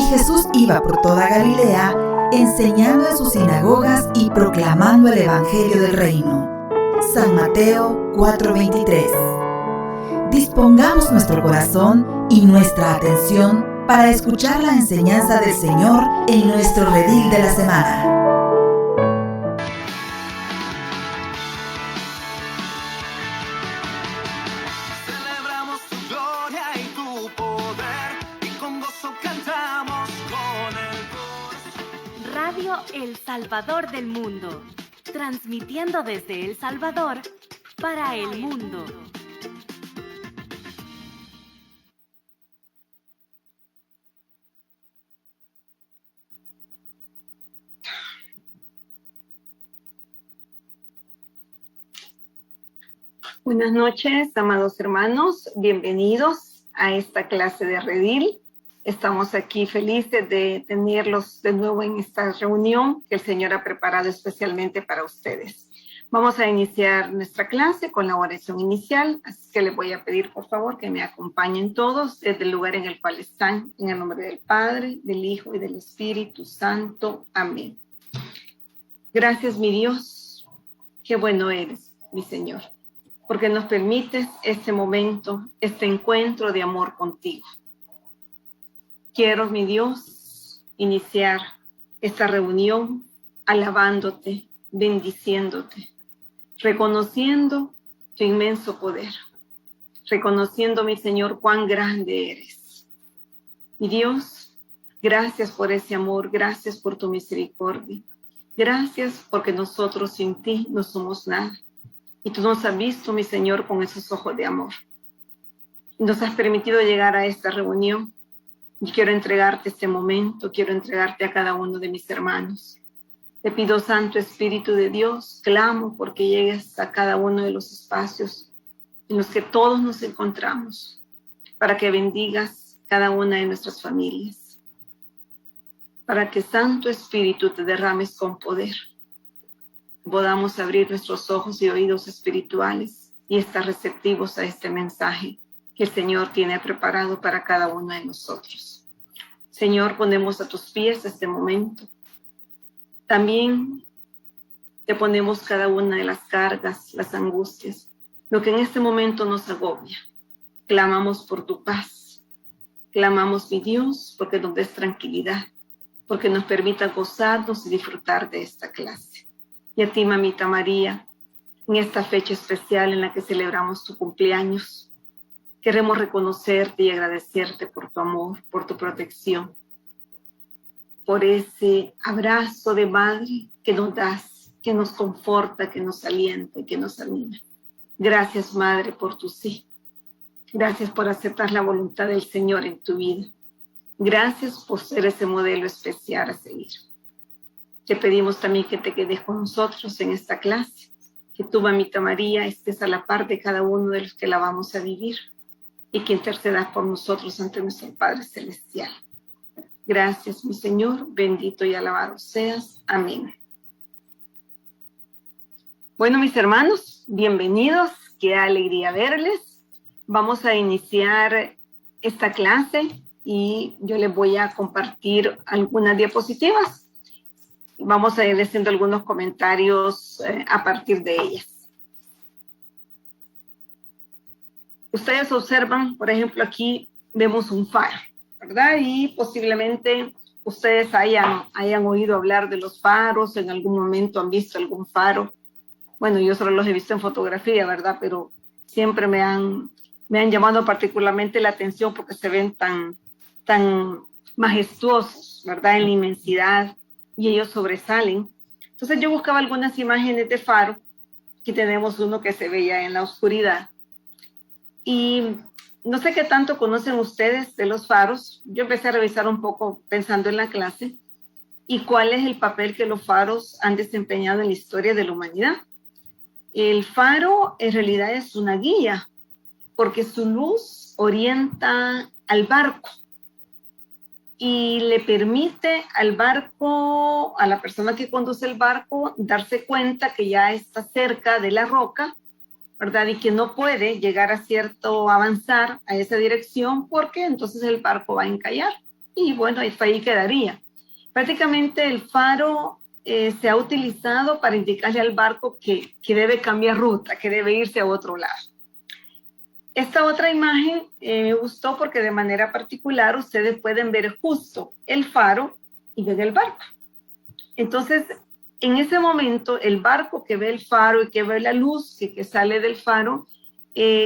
Jesús iba por toda Galilea, enseñando en sus sinagogas y proclamando el Evangelio del Reino. San Mateo 4:23. Dispongamos nuestro corazón y nuestra atención para escuchar la enseñanza del Señor en nuestro redil de la semana. Celebramos tu gloria y tu poder y con gozo cantamos con el corazón. Radio El Salvador del Mundo, transmitiendo desde El Salvador para el mundo. Buenas noches, amados hermanos. Bienvenidos a esta clase de Redil. Estamos aquí felices de tenerlos de nuevo en esta reunión que el Señor ha preparado especialmente para ustedes. Vamos a iniciar nuestra clase con la oración inicial, así que les voy a pedir por favor que me acompañen todos desde el lugar en el cual están, en el nombre del Padre, del Hijo y del Espíritu Santo. Amén. Gracias, mi Dios, qué bueno eres, mi Señor, porque nos permites este momento, este encuentro de amor contigo. Quiero, mi Dios, iniciar esta reunión alabándote, bendiciéndote, reconociendo tu inmenso poder, reconociendo, mi Señor, cuán grande eres. Mi Dios, gracias por ese amor, gracias por tu misericordia, gracias porque nosotros sin ti no somos nada. Y tú nos has visto, mi Señor, con esos ojos de amor. Nos has permitido llegar a esta reunión. Y quiero entregarte este momento, quiero entregarte a cada uno de mis hermanos. Te pido, Santo Espíritu de Dios, clamo porque llegues a cada uno de los espacios en los que todos nos encontramos, para que bendigas cada una de nuestras familias, para que, Santo Espíritu, te derrames con poder. Podamos abrir nuestros ojos y oídos espirituales y estar receptivos a este mensaje que el Señor tiene preparado para cada uno de nosotros. Señor, ponemos a tus pies este momento. También te ponemos cada una de las cargas, las angustias, lo que en este momento nos agobia. Clamamos por tu paz. Clamamos, mi Dios, porque nos des tranquilidad, porque nos permita gozarnos y disfrutar de esta clase. Y a ti, mamita María, en esta fecha especial en la que celebramos tu cumpleaños, queremos reconocerte y agradecerte por tu amor, por tu protección, por ese abrazo de madre que nos das, que nos conforta, que nos alienta y que nos anima. Gracias, Madre, por tu sí. Gracias por aceptar la voluntad del Señor en tu vida. Gracias por ser ese modelo especial a seguir. Te pedimos también que te quedes con nosotros en esta clase, que tú, mamita María, estés a la par de cada uno de los que la vamos a vivir y que intercedas por nosotros ante nuestro Padre Celestial. Gracias, mi Señor, bendito y alabado seas. Amén. Bueno, mis hermanos, bienvenidos, qué alegría verles. Vamos a iniciar esta clase y yo les voy a compartir algunas diapositivas. Vamos a ir haciendo algunos comentarios a partir de ellas. Ustedes observan, por ejemplo, aquí vemos un faro, ¿verdad? Y posiblemente ustedes hayan oído hablar de los faros, en algún momento han visto algún faro. Bueno, yo solo los he visto en fotografía, ¿verdad? Pero siempre me han llamado particularmente la atención porque se ven tan majestuosos, ¿verdad? En la inmensidad. Y ellos sobresalen. Entonces yo buscaba algunas imágenes de faro. Aquí tenemos uno que se veía en la oscuridad. Y no sé qué tanto conocen ustedes de los faros. Yo empecé a revisar un poco pensando en la clase y cuál es el papel que los faros han desempeñado en la historia de la humanidad. El faro en realidad es una guía porque su luz orienta al barco y le permite al barco, a la persona que conduce el barco, darse cuenta que ya está cerca de la roca, ¿verdad? Y que no puede llegar a avanzar a esa dirección porque entonces el barco va a encallar. y bueno, ahí quedaría. Prácticamente el faro se ha utilizado para indicarle al barco que debe cambiar ruta, que debe irse a otro lado. Esta otra imagen me gustó porque de manera particular ustedes pueden ver justo el faro y ven el barco. Entonces, en ese momento, el barco que ve el faro y que ve la luz que sale del faro,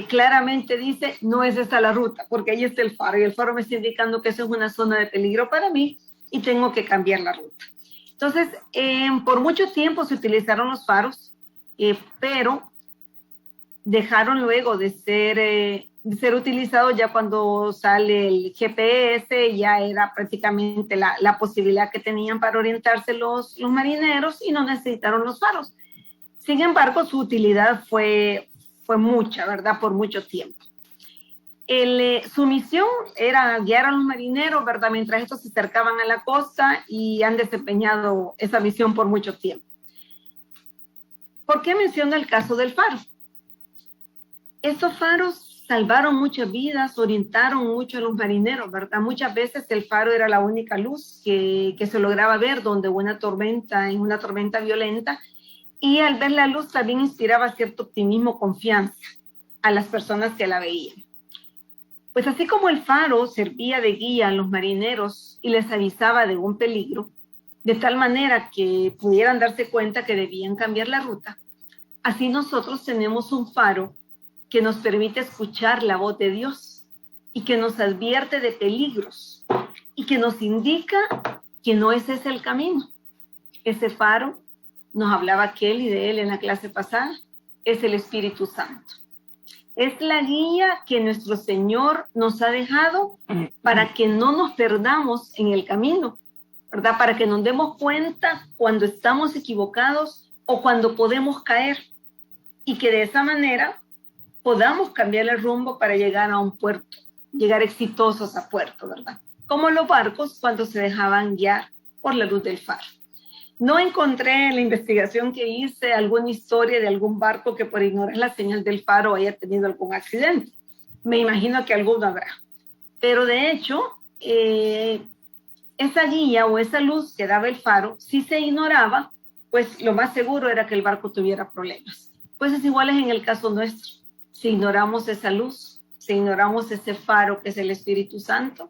claramente dice, no es esta la ruta, porque ahí está el faro, y el faro me está indicando que eso es una zona de peligro para mí y tengo que cambiar la ruta. Entonces, por mucho tiempo se utilizaron los faros, pero dejaron luego de ser utilizados ya cuando sale el GPS, ya era prácticamente la posibilidad que tenían para orientarse los marineros y no necesitaron los faros. Sin embargo, su utilidad fue mucha, ¿verdad? Por mucho tiempo. Su misión era guiar a los marineros, ¿verdad? Mientras estos se acercaban a la costa y han desempeñado esa misión por mucho tiempo. ¿Por qué menciono el caso del faro? Estos faros salvaron muchas vidas, orientaron mucho a los marineros, ¿verdad? Muchas veces el faro era la única luz que se lograba ver donde hubo una tormenta violenta, y al ver la luz también inspiraba cierto optimismo, confianza a las personas que la veían. Pues así como el faro servía de guía a los marineros y les avisaba de un peligro, de tal manera que pudieran darse cuenta que debían cambiar la ruta, así nosotros tenemos un faro que nos permite escuchar la voz de Dios y que nos advierte de peligros y que nos indica que no ese es el camino. Ese faro, nos hablaba Kelly de él en la clase pasada, es el Espíritu Santo. Es la guía que nuestro Señor nos ha dejado para que no nos perdamos en el camino, ¿verdad? Para que nos demos cuenta cuando estamos equivocados o cuando podemos caer y que de esa manera podamos cambiar el rumbo para llegar a un puerto, llegar exitosos a puerto, ¿verdad? Como los barcos cuando se dejaban guiar por la luz del faro. No encontré en la investigación que hice alguna historia de algún barco que por ignorar la señal del faro haya tenido algún accidente. Me imagino que alguno habrá. Pero de hecho, esa guía o esa luz que daba el faro, si se ignoraba, pues lo más seguro era que el barco tuviera problemas. Pues es igual en el caso nuestro. Si ignoramos esa luz, si ignoramos ese faro que es el Espíritu Santo,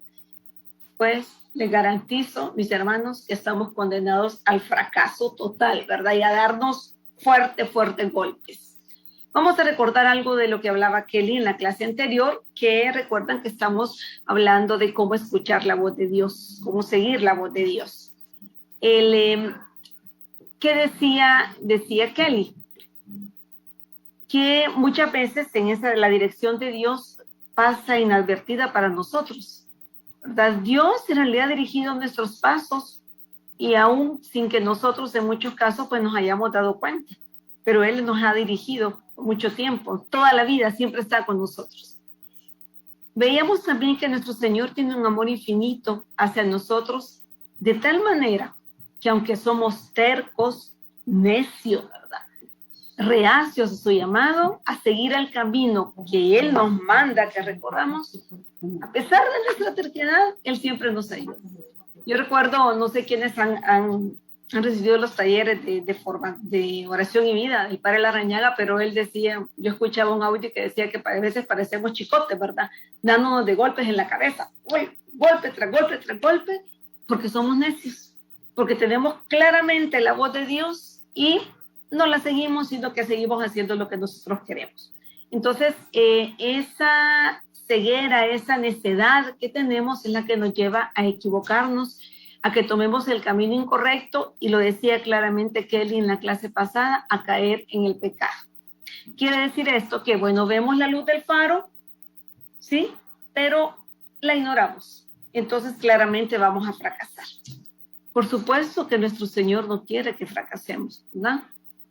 pues les garantizo, mis hermanos, que estamos condenados al fracaso total, ¿verdad? Y a darnos fuertes golpes. Vamos a recordar algo de lo que hablaba Kelly en la clase anterior, que recuerdan que estamos hablando de cómo escuchar la voz de Dios, cómo seguir la voz de Dios. ¿Qué decía Kelly? Que muchas veces la dirección de Dios pasa inadvertida para nosotros, ¿verdad? Dios en realidad ha dirigido nuestros pasos y aún sin que nosotros en muchos casos pues nos hayamos dado cuenta, pero Él nos ha dirigido por mucho tiempo, toda la vida siempre está con nosotros. Veíamos también que nuestro Señor tiene un amor infinito hacia nosotros, de tal manera que aunque somos tercos, necios, ¿verdad?, reacios a su llamado, a seguir el camino que Él nos manda que recorramos, a pesar de nuestra terquedad, Él siempre nos ayuda. Yo recuerdo, no sé quiénes han recibido los talleres de oración y vida, el padre Larrañaga, pero él decía, yo escuchaba un audio que decía que a veces parecemos chicotes, ¿verdad? Dándonos de golpes en la cabeza, golpe tras golpe tras golpe, porque somos necios, porque tenemos claramente la voz de Dios y no la seguimos, sino que seguimos haciendo lo que nosotros queremos. Entonces, esa ceguera, esa necedad que tenemos es la que nos lleva a equivocarnos, a que tomemos el camino incorrecto, y lo decía claramente Kelly en la clase pasada, a caer en el pecado. Quiere decir esto que, bueno, vemos la luz del faro, ¿sí? Pero la ignoramos. Entonces, claramente vamos a fracasar. Por supuesto que nuestro Señor no quiere que fracasemos, ¿verdad?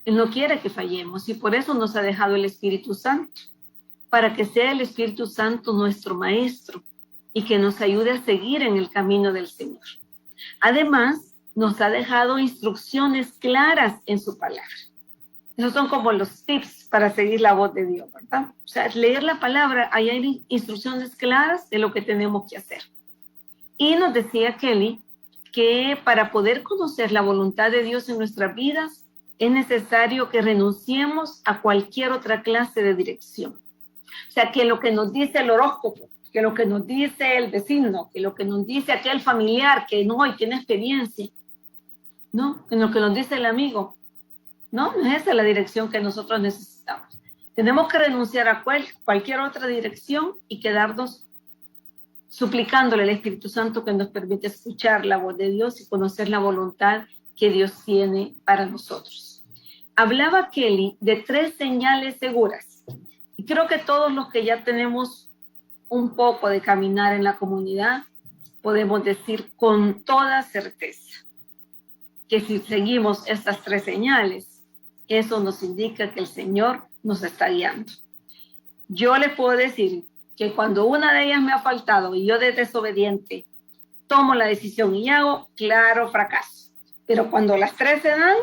Él no quiere que fallemos y por eso nos ha dejado el Espíritu Santo, para que sea el Espíritu Santo nuestro maestro y que nos ayude a seguir en el camino del Señor. Además, nos ha dejado instrucciones claras en su palabra. Esos son como los tips para seguir la voz de Dios, ¿verdad? O sea, leer la palabra, ahí hay instrucciones claras de lo que tenemos que hacer. Y nos decía Kelly que para poder conocer la voluntad de Dios en nuestras vidas es necesario que renunciemos a cualquier otra clase de dirección. O sea, que lo que nos dice el horóscopo, que lo que nos dice el vecino, que lo que nos dice aquel familiar que no y tiene experiencia, no, que lo que nos dice el amigo, no es esa la dirección que nosotros necesitamos. Tenemos que renunciar a cualquier otra dirección y quedarnos suplicándole al Espíritu Santo que nos permite escuchar la voz de Dios y conocer la voluntad que Dios tiene para nosotros. Hablaba Kelly de 3 señales seguras. Y creo que todos los que ya tenemos un poco de caminar en la comunidad, podemos decir con toda certeza que si seguimos estas 3 señales, eso nos indica que el Señor nos está guiando. Yo les puedo decir que cuando una de ellas me ha faltado y yo de desobediente tomo la decisión y hago, claro, fracaso. Pero cuando las 3 se dan,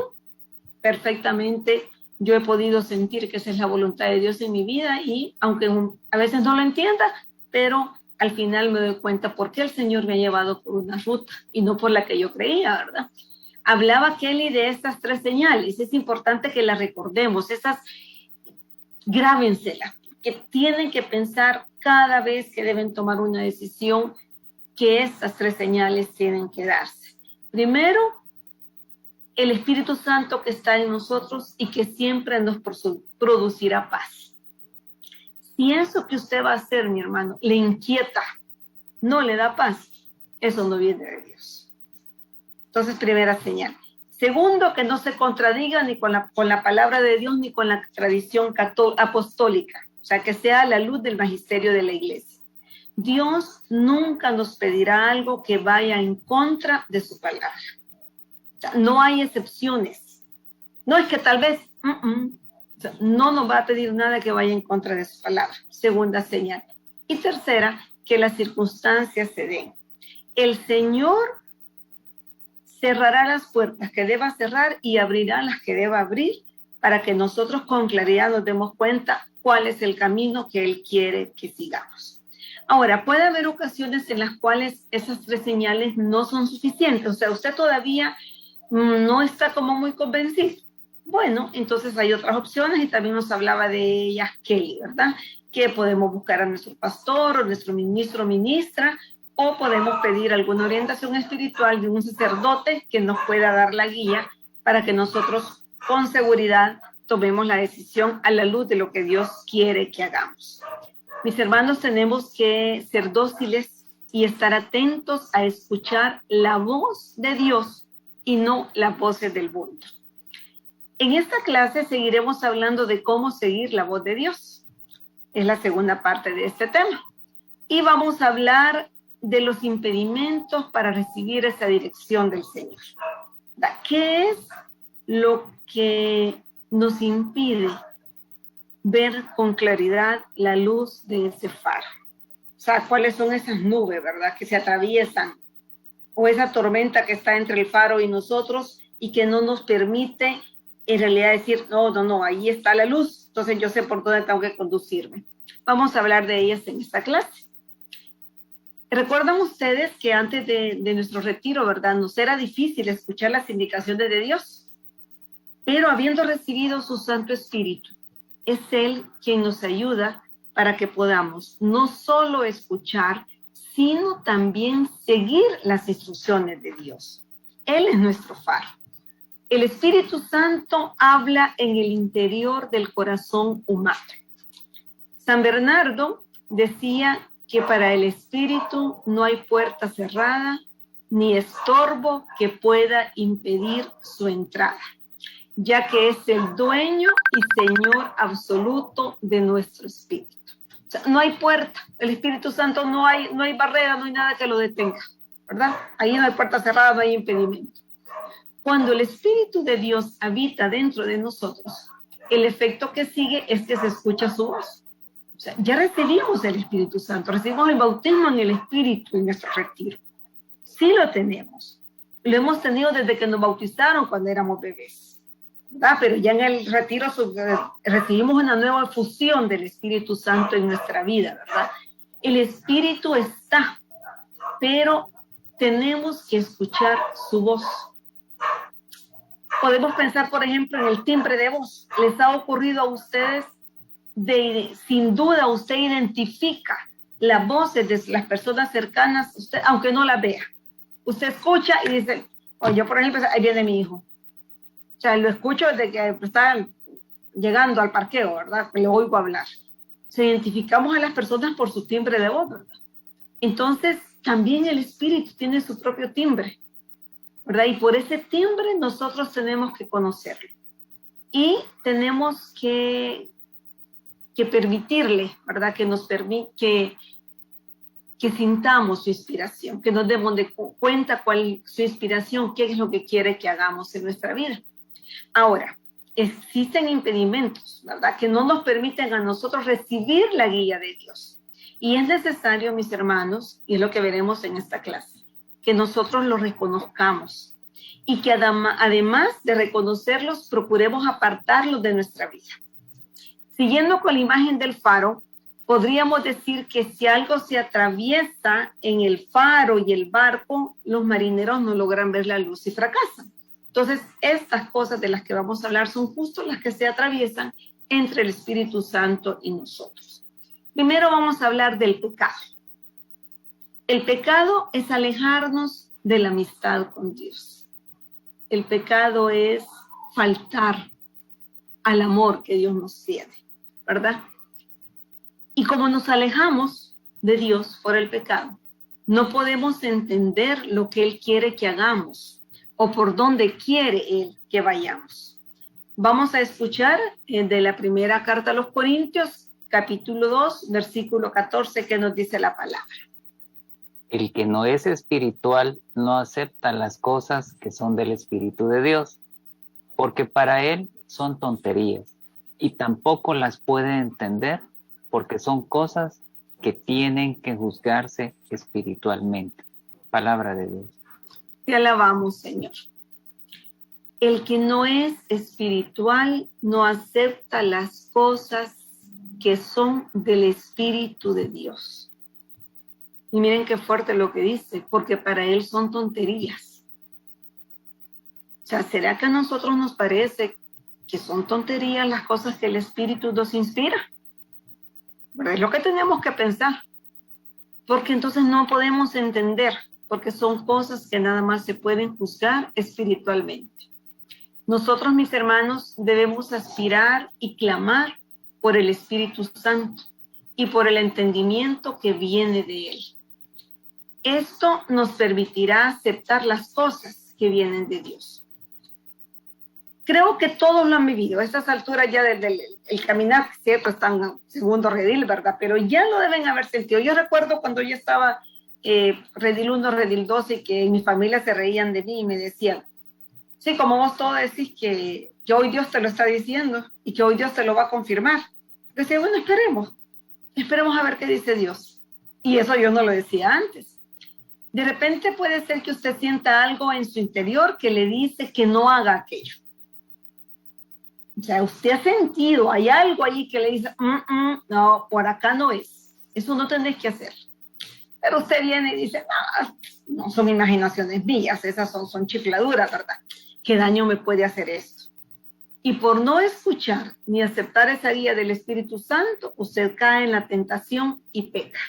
perfectamente yo he podido sentir que esa es la voluntad de Dios en mi vida y aunque a veces no lo entienda, pero al final me doy cuenta por qué el Señor me ha llevado por una ruta y no por la que yo creía, ¿verdad? Hablaba Kelly de estas 3 señales, es importante que las recordemos, esas grábenselas, que tienen que pensar cada vez que deben tomar una decisión que estas 3 señales tienen que darse. Primero, el Espíritu Santo que está en nosotros y que siempre nos producirá paz. Si eso que usted va a hacer, mi hermano, le inquieta, no le da paz, eso no viene de Dios. Entonces, primera señal. Segundo, que no se contradiga ni con la palabra de Dios ni con la tradición apostólica. O sea, que sea la luz del magisterio de la iglesia. Dios nunca nos pedirá algo que vaya en contra de su palabra. O sea, no hay excepciones. No es que tal vez o sea, no nos va a pedir nada que vaya en contra de su palabra. Segunda señal. Y tercera, que las circunstancias se den. El Señor cerrará las puertas que deba cerrar y abrirá las que deba abrir para que nosotros con claridad nos demos cuenta cuál es el camino que Él quiere que sigamos. Ahora, puede haber ocasiones en las cuales esas 3 señales no son suficientes. O sea, usted todavía no está como muy convencido. Bueno, entonces hay otras opciones y también nos hablaba de ellas Kelly, ¿verdad? Que podemos buscar a nuestro pastor o nuestro ministro o ministra, o podemos pedir alguna orientación espiritual de un sacerdote que nos pueda dar la guía para que nosotros con seguridad tomemos la decisión a la luz de lo que Dios quiere que hagamos. Mis hermanos, tenemos que ser dóciles y estar atentos a escuchar la voz de Dios y no las voces del mundo. En esta clase seguiremos hablando de cómo seguir la voz de Dios. Es la segunda parte de este tema. Y vamos a hablar de los impedimentos para recibir esa dirección del Señor. ¿Qué es lo que nos impide ver con claridad la luz de ese faro? O sea, ¿cuáles son esas nubes, verdad, que se atraviesan? O esa tormenta que está entre el faro y nosotros y que no nos permite en realidad decir, no, ahí está la luz, entonces yo sé por dónde tengo que conducirme. Vamos a hablar de ellas en esta clase. ¿Recuerdan ustedes que antes de nuestro retiro, verdad, nos era difícil escuchar las indicaciones de Dios? Pero habiendo recibido su Santo Espíritu, es Él quien nos ayuda para que podamos no solo escuchar, sino también seguir las instrucciones de Dios. Él es nuestro faro. El Espíritu Santo habla en el interior del corazón humano. San Bernardo decía que para el Espíritu no hay puerta cerrada ni estorbo que pueda impedir su entrada, ya que es el dueño y Señor absoluto de nuestro espíritu. O sea, no hay puerta, el Espíritu Santo no hay barrera, no hay nada que lo detenga, ¿verdad? Ahí no hay puerta cerrada, no hay impedimento. Cuando el Espíritu de Dios habita dentro de nosotros, el efecto que sigue es que se escucha su voz. O sea, ya recibimos el Espíritu Santo, recibimos el bautismo en el Espíritu en nuestro retiro. Sí lo tenemos. Lo hemos tenido desde que nos bautizaron cuando éramos bebés, ¿verdad? Pero ya en el retiro recibimos una nueva fusión del Espíritu Santo en nuestra vida, ¿verdad? El Espíritu está, pero tenemos que escuchar su voz. Podemos pensar, por ejemplo, en el timbre de voz. ¿Les ha ocurrido a ustedes? Sin duda, usted identifica las voces de las personas cercanas, usted, aunque no las vea. Usted escucha y dice, yo por ejemplo, ahí viene mi hijo. O sea, lo escucho desde que está llegando al parqueo, ¿verdad? Le oigo hablar. Identificamos a las personas por su timbre de voz, ¿verdad? Entonces, también el espíritu tiene su propio timbre, ¿verdad? Y por ese timbre nosotros tenemos que conocerlo. Y tenemos que permitirle, ¿verdad? Que nos permite que sintamos su inspiración, que nos demos cuenta cuál es su inspiración, qué es lo que quiere que hagamos en nuestra vida. Ahora, existen impedimentos, ¿verdad? Que no nos permiten a nosotros recibir la guía de Dios. Y es necesario, mis hermanos, y es lo que veremos en esta clase, que nosotros los reconozcamos y que además de reconocerlos, procuremos apartarlos de nuestra vida. Siguiendo con la imagen del faro, podríamos decir que si algo se atraviesa en el faro y el barco, los marineros no logran ver la luz y fracasan. Entonces, estas cosas de las que vamos a hablar son justo las que se atraviesan entre el Espíritu Santo y nosotros. Primero vamos a hablar del pecado. El pecado es alejarnos de la amistad con Dios. El pecado es faltar al amor que Dios nos tiene, ¿verdad? Y como nos alejamos de Dios por el pecado, no podemos entender lo que Él quiere que hagamos o por dónde quiere Él que vayamos. Vamos a escuchar de la primera carta a los Corintios, capítulo 2, versículo 14, que nos dice la palabra. El que no es espiritual no acepta las cosas que son del Espíritu de Dios, porque para él son tonterías, y tampoco las puede entender, porque son cosas que tienen que juzgarse espiritualmente. Palabra de Dios. Te alabamos, Señor. El que no es espiritual no acepta las cosas que son del Espíritu de Dios. Y miren qué fuerte lo que dice, porque para él son tonterías. O sea, ¿será que a nosotros nos parece que son tonterías las cosas que el Espíritu nos inspira? Pero es lo que tenemos que pensar, porque entonces no podemos entender, porque son cosas que nada más se pueden juzgar espiritualmente. Nosotros, mis hermanos, debemos aspirar y clamar por el Espíritu Santo y por el entendimiento que viene de Él. Esto nos permitirá aceptar las cosas que vienen de Dios. Creo que todos lo han vivido. A estas alturas ya desde el caminar, cierto, están en segundo redil, ¿verdad? Pero ya lo deben haber sentido. Yo recuerdo cuando yo estaba redil 1, redil 2 y que en mi familia se reían de mí y me decían, sí, como vos todo decís que hoy Dios te lo está diciendo y que hoy Dios te lo va a confirmar. Decía, bueno, esperemos a ver qué dice Dios. Y eso yo no lo decía antes. De repente puede ser que usted sienta algo en su interior que le dice que no haga aquello. O sea, usted ha sentido, hay algo ahí que le dice, no, por acá no es. Eso no tenés que hacer. Pero usted viene y dice, no son imaginaciones mías, esas son chifladuras, ¿verdad? ¿Qué daño me puede hacer esto? Y por no escuchar ni aceptar esa guía del Espíritu Santo, usted cae en la tentación y peca,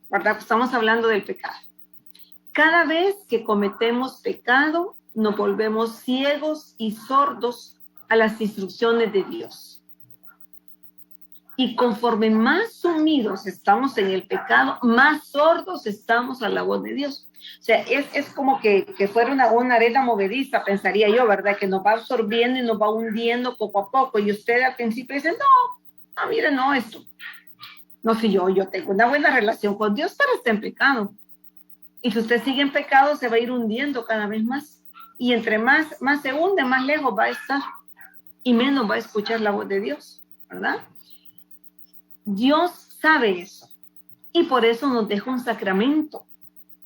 ¿verdad? Estamos hablando del pecado. Cada vez que cometemos pecado, nos volvemos ciegos y sordos a las instrucciones de Dios. Y conforme más sumidos estamos en el pecado, más sordos estamos a la voz de Dios. O sea, es como que fuera una arena movediza, pensaría yo, ¿verdad? Que nos va absorbiendo y nos va hundiendo poco a poco. Y usted al principio dice, no, mire, no, esto. No, si yo tengo una buena relación con Dios, pero está en pecado. Y si usted sigue en pecado, se va a ir hundiendo cada vez más. Y entre más se hunde, más lejos va a estar. Y menos va a escuchar la voz de Dios, ¿verdad? Dios sabe eso. Y por eso nos deja un sacramento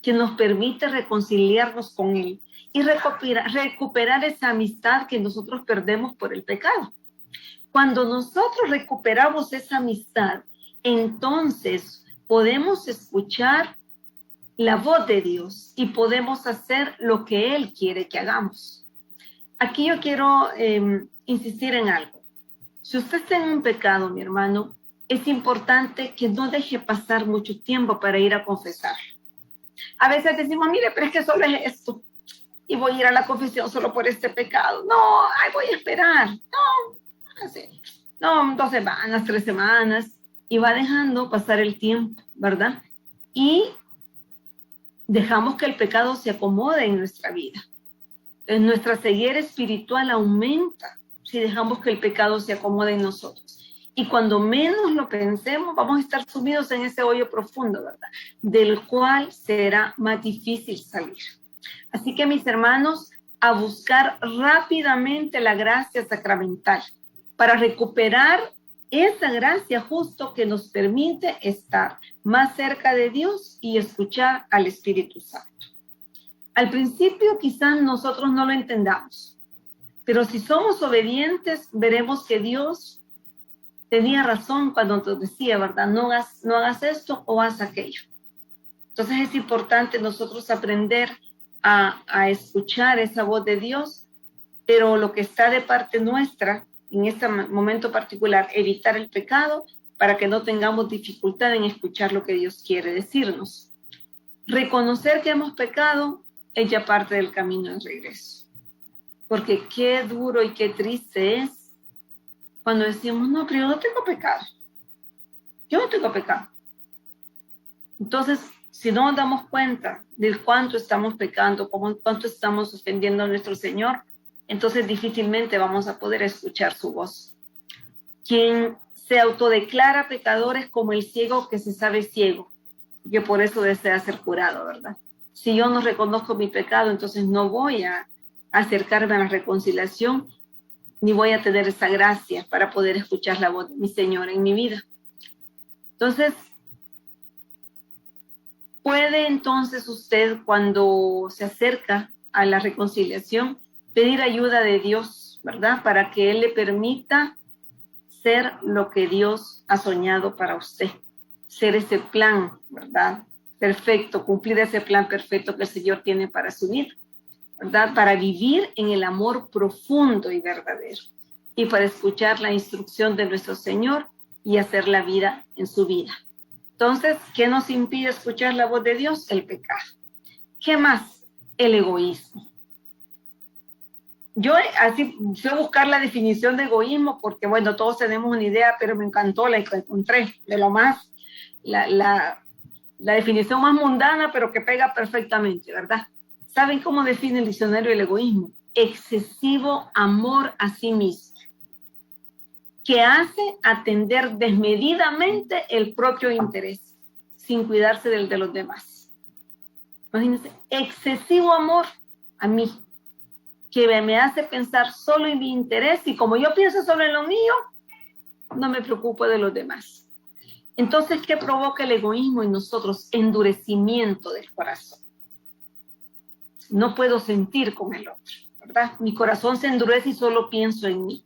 que nos permite reconciliarnos con Él y recuperar esa amistad que nosotros perdemos por el pecado. Cuando nosotros recuperamos esa amistad, entonces podemos escuchar la voz de Dios y podemos hacer lo que Él quiere que hagamos. Aquí yo quiero insistir en algo. Si usted está en un pecado, mi hermano, es importante que no deje pasar mucho tiempo para ir a confesar. A veces decimos, mire, pero es que solo es esto. Y voy a ir a la confesión solo por este pecado. No, ay, voy a esperar. No, así. No, 2 semanas, 3 semanas. Y va dejando pasar el tiempo, ¿verdad? Y dejamos que el pecado se acomode en nuestra vida. Nuestra ceguera espiritual aumenta si dejamos que el pecado se acomode en nosotros. Y cuando menos lo pensemos, vamos a estar sumidos en ese hoyo profundo, ¿verdad? Del cual será más difícil salir. Así que, mis hermanos, a buscar rápidamente la gracia sacramental para recuperar esa gracia justo que nos permite estar más cerca de Dios y escuchar al Espíritu Santo. Al principio quizás nosotros no lo entendamos, pero si somos obedientes, veremos que Dios tenía razón cuando nos decía, ¿verdad? No hagas esto o haz aquello. Entonces es importante nosotros aprender a escuchar esa voz de Dios, pero lo que está de parte nuestra, en este momento particular, evitar el pecado para que no tengamos dificultad en escuchar lo que Dios quiere decirnos. Reconocer que hemos pecado es ya parte del camino de regreso. Porque qué duro y qué triste es cuando decimos, no, pero yo no tengo pecado. Yo no tengo pecado. Entonces, si no nos damos cuenta de cuánto estamos pecando, cuánto estamos ofendiendo a nuestro Señor, entonces difícilmente vamos a poder escuchar su voz. Quien se autodeclara pecador es como el ciego que se sabe ciego, que por eso desea ser curado, ¿verdad? Si yo no reconozco mi pecado, entonces no voy a acercarme a la reconciliación, ni voy a tener esa gracia para poder escuchar la voz de mi Señor en mi vida. Entonces, puede entonces usted, cuando se acerca a la reconciliación, pedir ayuda de Dios, ¿verdad? Para que Él le permita ser lo que Dios ha soñado para usted. Ser ese plan, ¿verdad? Perfecto, cumplir ese plan perfecto que el Señor tiene para su vida, ¿verdad? Para vivir en el amor profundo y verdadero. Y para escuchar la instrucción de nuestro Señor y hacer la vida en su vida. Entonces, ¿qué nos impide escuchar la voz de Dios? El pecado. ¿Qué más? El egoísmo. Yo así fui a buscar la definición de egoísmo porque, bueno, todos tenemos una idea, pero me encantó, la encontré de lo más, la definición más mundana, pero que pega perfectamente, ¿verdad? ¿Saben cómo define el diccionario el egoísmo? Excesivo amor a sí mismo, que hace atender desmedidamente el propio interés, sin cuidarse del de los demás. Imagínense, excesivo amor a mí, que me hace pensar solo en mi interés, y como yo pienso solo en lo mío, no me preocupo de los demás. Entonces, ¿qué provoca el egoísmo en nosotros? Endurecimiento del corazón. No puedo sentir con el otro, ¿verdad? Mi corazón se endurece y solo pienso en mí.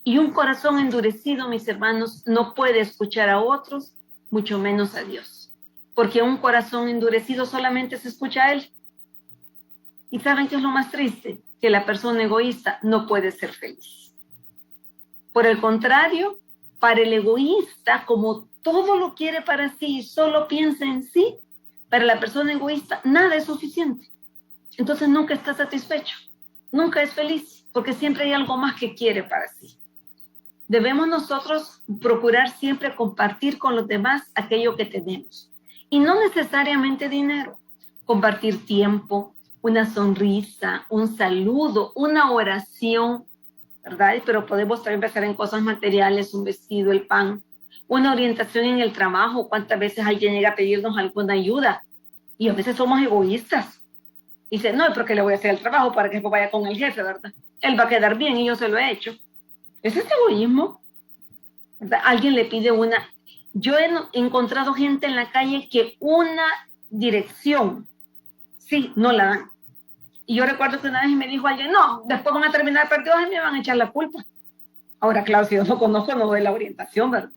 Y un corazón endurecido, mis hermanos, no puede escuchar a otros, mucho menos a Dios. Porque un corazón endurecido solamente se escucha a Él. ¿Y saben qué es lo más triste? Que la persona egoísta no puede ser feliz. Por el contrario, para el egoísta, como todo lo quiere para sí y solo piensa en sí, para la persona egoísta nada es suficiente. Entonces nunca está satisfecho, nunca es feliz, porque siempre hay algo más que quiere para sí. Debemos nosotros procurar siempre compartir con los demás aquello que tenemos. Y no necesariamente dinero, compartir tiempo, una sonrisa, un saludo, una oración, ¿verdad? Pero podemos también pensar en cosas materiales, un vestido, el pan, una orientación en el trabajo. ¿Cuántas veces alguien llega a pedirnos alguna ayuda? Y a veces somos egoístas. Y dice, no, pero que le voy a hacer el trabajo para que después vaya con el jefe, ¿verdad? Él va a quedar bien y yo se lo he hecho. Ese es egoísmo, ¿verdad? Alguien le pide una... Yo he encontrado gente en la calle que una dirección, sí, no la dan. Y yo recuerdo que una vez me dijo alguien, no, después van a terminar perdidos y me van a echar la culpa. Ahora, claro, si yo no conozco, no doy la orientación, ¿verdad?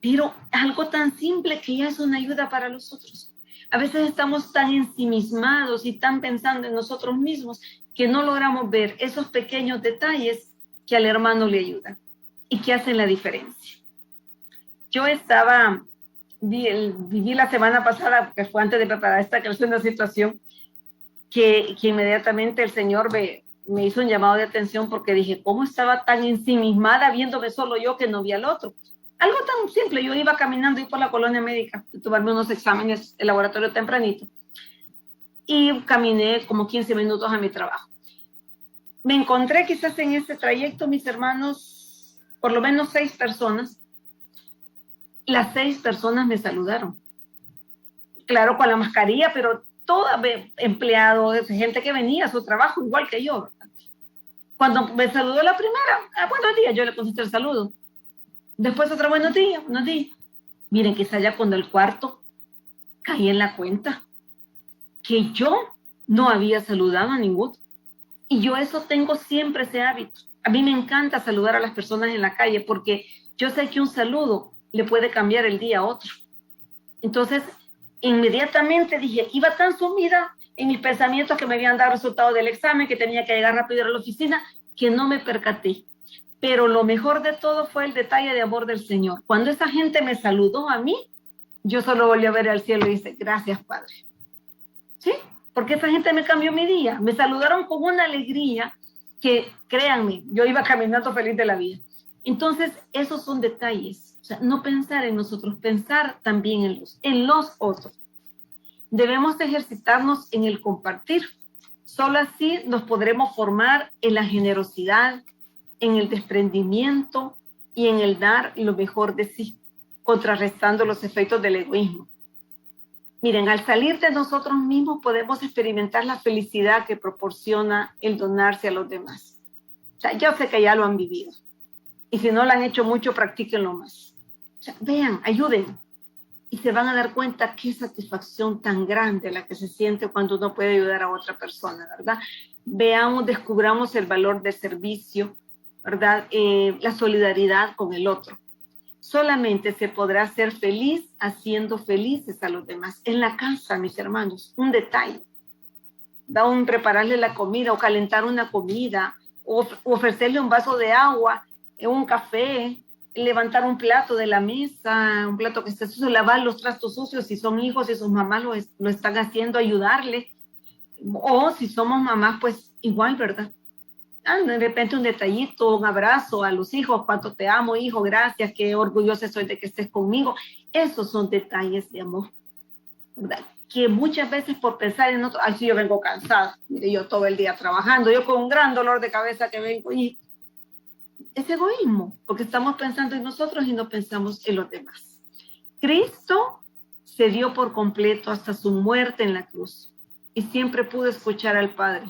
Pero algo tan simple que ya es una ayuda para los otros. A veces estamos tan ensimismados y tan pensando en nosotros mismos que no logramos ver esos pequeños detalles que al hermano le ayudan y que hacen la diferencia. Yo viví la semana pasada, que fue antes de preparar esta clase, una situación que inmediatamente el Señor me hizo un llamado de atención porque dije, ¿cómo estaba tan ensimismada viéndome solo yo que no vi al otro? Algo tan simple, yo iba caminando por la colonia médica, de tomarme unos exámenes de laboratorio tempranito, y caminé como 15 minutos a mi trabajo. Me encontré quizás en ese trayecto, mis hermanos, por lo menos 6 personas. Las 6 personas me saludaron. Claro, con la mascarilla, pero toda empleados, gente que venía a su trabajo igual que yo. Cuando me saludó la primera, buenos días, yo le contesté el saludo. Después otra, buenos días. Miren, quizá ya cuando el cuarto caí en la cuenta que yo no había saludado a ninguno. Y yo eso tengo siempre ese hábito. A mí me encanta saludar a las personas en la calle porque yo sé que un saludo le puede cambiar el día a otro. Entonces, inmediatamente dije, iba tan sumida en mis pensamientos que me habían dado resultados del examen, que tenía que llegar rápido a la oficina, que no me percaté. Pero lo mejor de todo fue el detalle de amor del Señor. Cuando esa gente me saludó a mí, yo solo volví a ver al cielo y dije, gracias, Padre. ¿Sí? Porque esa gente me cambió mi día. Me saludaron con una alegría que, créanme, yo iba caminando feliz de la vida. Entonces, esos son detalles. O sea, no pensar en nosotros, pensar también en los otros. Debemos ejercitarnos en el compartir. Solo así nos podremos formar en la generosidad, en el desprendimiento y en el dar lo mejor de sí, contrarrestando los efectos del egoísmo. Miren, al salir de nosotros mismos podemos experimentar la felicidad que proporciona el donarse a los demás. O sea, yo sé que ya lo han vivido. Y si no lo han hecho mucho, practíquenlo más. O sea, vean, ayuden. Y se van a dar cuenta qué satisfacción tan grande la que se siente cuando uno puede ayudar a otra persona, ¿verdad? Veamos, descubramos el valor del servicio, ¿verdad? La solidaridad con el otro. Solamente se podrá ser feliz haciendo felices a los demás. En la casa, mis hermanos, un detalle. Prepararle la comida o calentar una comida o ofrecerle un vaso de agua, un café, levantar un plato de la mesa, un plato que esté sucio, lavar los trastos sucios si son hijos y sus mamás lo están haciendo, ayudarle. O si somos mamás, pues igual, ¿verdad? De repente un detallito, un abrazo a los hijos, cuánto te amo, hijo, gracias, qué orgullosa soy de que estés conmigo. Esos son detalles de amor, ¿verdad? Que muchas veces por pensar en otro, ay, sí, yo vengo cansada, mire, yo todo el día trabajando, yo con un gran dolor de cabeza que vengo, y es egoísmo, porque estamos pensando en nosotros y no pensamos en los demás. Cristo se dio por completo hasta su muerte en la cruz y siempre pudo escuchar al Padre.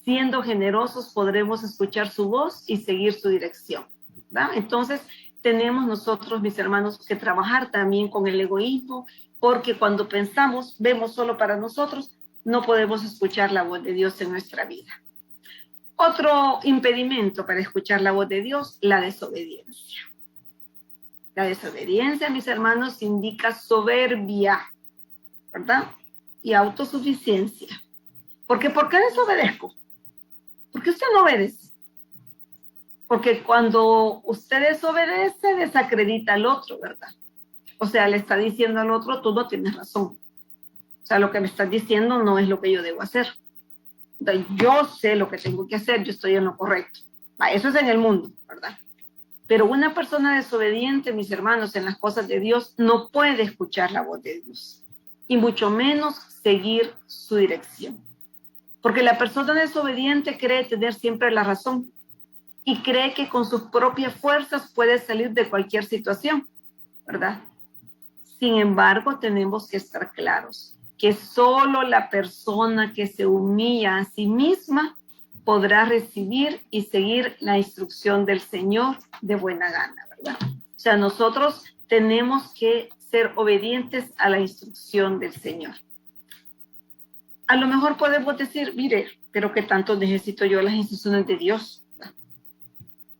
Siendo generosos podremos escuchar su voz y seguir su dirección, ¿verdad? Entonces tenemos nosotros, mis hermanos, que trabajar también con el egoísmo, porque cuando pensamos, vemos solo para nosotros, no podemos escuchar la voz de Dios en nuestra vida. Otro impedimento para escuchar la voz de Dios, la desobediencia. La desobediencia, mis hermanos, indica soberbia, ¿verdad? Y autosuficiencia. Porque ¿por qué desobedezco? Porque usted no obedece. Porque cuando usted desobedece, desacredita al otro, ¿verdad? O sea, le está diciendo al otro, tú no tienes razón. O sea, lo que me estás diciendo no es lo que yo debo hacer. Entonces, yo sé lo que tengo que hacer, yo estoy en lo correcto. Eso es en el mundo, ¿verdad? Pero una persona desobediente, mis hermanos, en las cosas de Dios, no puede escuchar la voz de Dios. Y mucho menos seguir su dirección. Porque la persona desobediente cree tener siempre la razón y cree que con sus propias fuerzas puede salir de cualquier situación, ¿verdad? Sin embargo, tenemos que estar claros que solo la persona que se humilla a sí misma podrá recibir y seguir la instrucción del Señor de buena gana, ¿verdad? O sea, nosotros tenemos que ser obedientes a la instrucción del Señor. A lo mejor podemos decir, mire, pero ¿qué tanto necesito yo las instrucciones de Dios?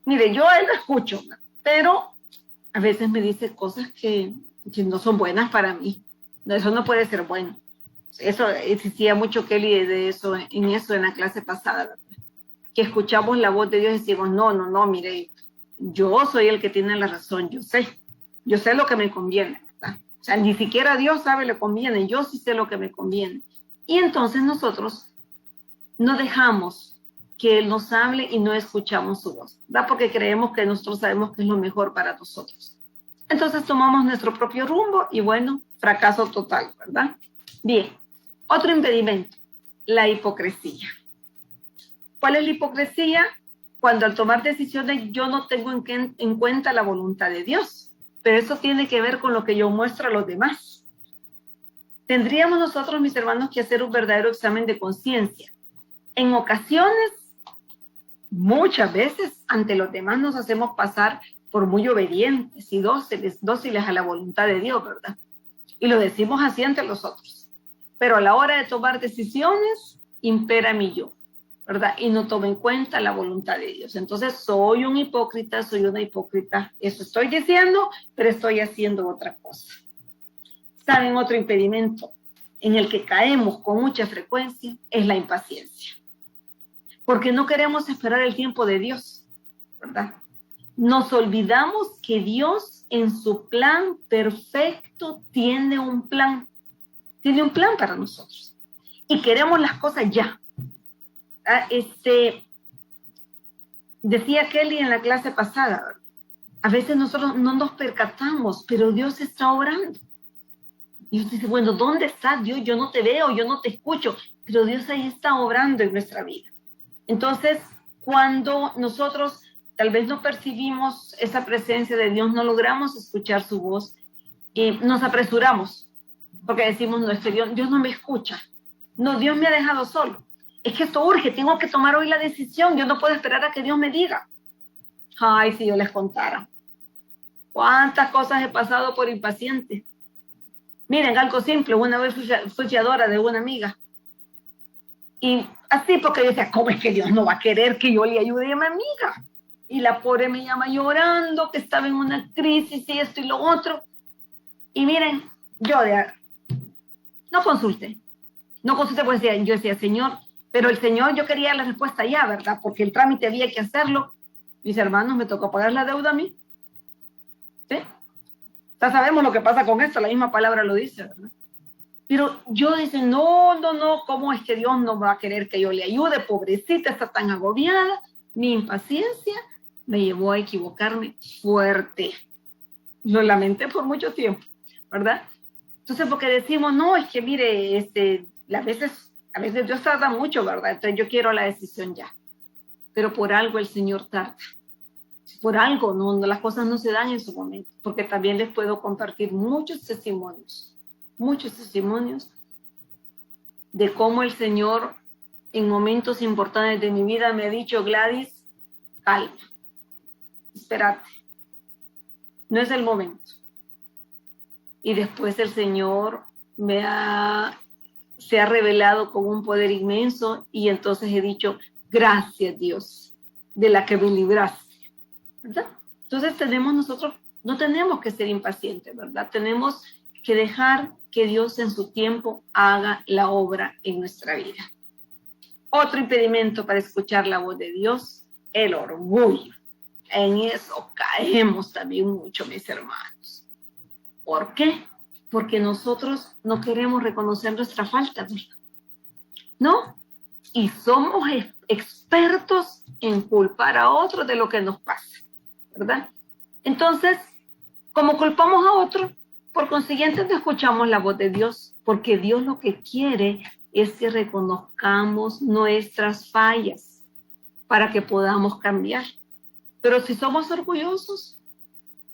Mire, yo a él lo escucho, pero a veces me dice cosas que no son buenas para mí. No, eso no puede ser bueno. Eso existía mucho, Kelly, de eso, en la clase pasada, ¿verdad? Que escuchamos la voz de Dios y decimos, no, mire, yo soy el que tiene la razón, yo sé lo que me conviene, ¿verdad? O sea, ni siquiera Dios sabe lo que conviene, yo sí sé lo que me conviene. Y entonces nosotros no dejamos que Él nos hable y no escuchamos su voz, ¿verdad? Porque creemos que nosotros sabemos que es lo mejor para nosotros. Entonces tomamos nuestro propio rumbo y bueno, fracaso total, ¿verdad? Bien, otro impedimento, la hipocresía. ¿Cuál es la hipocresía? Cuando al tomar decisiones yo no tengo en cuenta la voluntad de Dios, pero eso tiene que ver con lo que yo muestro a los demás. Tendríamos nosotros, mis hermanos, que hacer un verdadero examen de conciencia. En ocasiones, muchas veces, ante los demás nos hacemos pasar por muy obedientes y dóciles a la voluntad de Dios, ¿verdad? Y lo decimos así ante los otros. Pero a la hora de tomar decisiones, impera mi yo, ¿verdad? Y no tomo en cuenta la voluntad de Dios. Entonces, soy un hipócrita, soy una hipócrita. Eso estoy diciendo, pero estoy haciendo otra cosa. ¿Saben? Otro impedimento en el que caemos con mucha frecuencia es la impaciencia. Porque no queremos esperar el tiempo de Dios, ¿verdad? Nos olvidamos que Dios en su plan perfecto tiene un plan para nosotros. Y queremos las cosas ya. Decía Kelly en la clase pasada, a veces nosotros no nos percatamos, pero Dios está obrando. Y usted dice, bueno, ¿dónde está Dios? Yo no te veo, yo no te escucho, pero Dios ahí está obrando en nuestra vida. Entonces, cuando nosotros tal vez no percibimos esa presencia de Dios, no logramos escuchar su voz, nos apresuramos, porque decimos, no, Dios no me escucha. No, Dios me ha dejado solo. Es que esto urge, tengo que tomar hoy la decisión, yo no puedo esperar a que Dios me diga. Ay, si yo les contara. ¿Cuántas cosas he pasado por impaciente? Miren, algo simple, una vez fui fiadora de una amiga. Y así porque yo decía, ¿cómo es que Dios no va a querer que yo le ayude a mi amiga? Y la pobre me llama llorando, que estaba en una crisis y esto y lo otro. Y miren, yo no consulté porque yo decía, Señor, pero el Señor, yo quería la respuesta ya, ¿verdad? Porque el trámite había que hacerlo. Mis hermanos, me tocó pagar la deuda a mí. ¿Sí? Ya sabemos lo que pasa con esto, la misma palabra lo dice, ¿verdad? Pero yo decía, no, ¿cómo es que Dios no va a querer que yo le ayude? Pobrecita, está tan agobiada. Mi impaciencia me llevó a equivocarme fuerte. Lo lamenté por mucho tiempo, ¿verdad? Entonces, porque decimos, no, es que mire, a veces Dios tarda mucho, ¿verdad? Entonces yo quiero la decisión ya. Pero por algo el Señor tarda. Por algo, no, las cosas no se dan en su momento. Porque también les puedo compartir muchos testimonios de cómo el Señor en momentos importantes de mi vida me ha dicho, Gladys, calma, espérate, no es el momento. Y después el Señor se ha revelado con un poder inmenso y entonces he dicho, gracias Dios, de la que me libraste, ¿verdad? Entonces nosotros no tenemos que ser impacientes, ¿verdad? Tenemos que dejar que Dios en su tiempo haga la obra en nuestra vida. Otro impedimento para escuchar la voz de Dios, el orgullo. En eso caemos también mucho, mis hermanos. ¿Por qué? Porque nosotros no queremos reconocer nuestra falta, ¿no? Y somos expertos en culpar a otros de lo que nos pasa, ¿verdad? Entonces, como culpamos a otros, por consiguiente no escuchamos la voz de Dios, porque Dios lo que quiere es que reconozcamos nuestras fallas para que podamos cambiar. Pero si somos orgullosos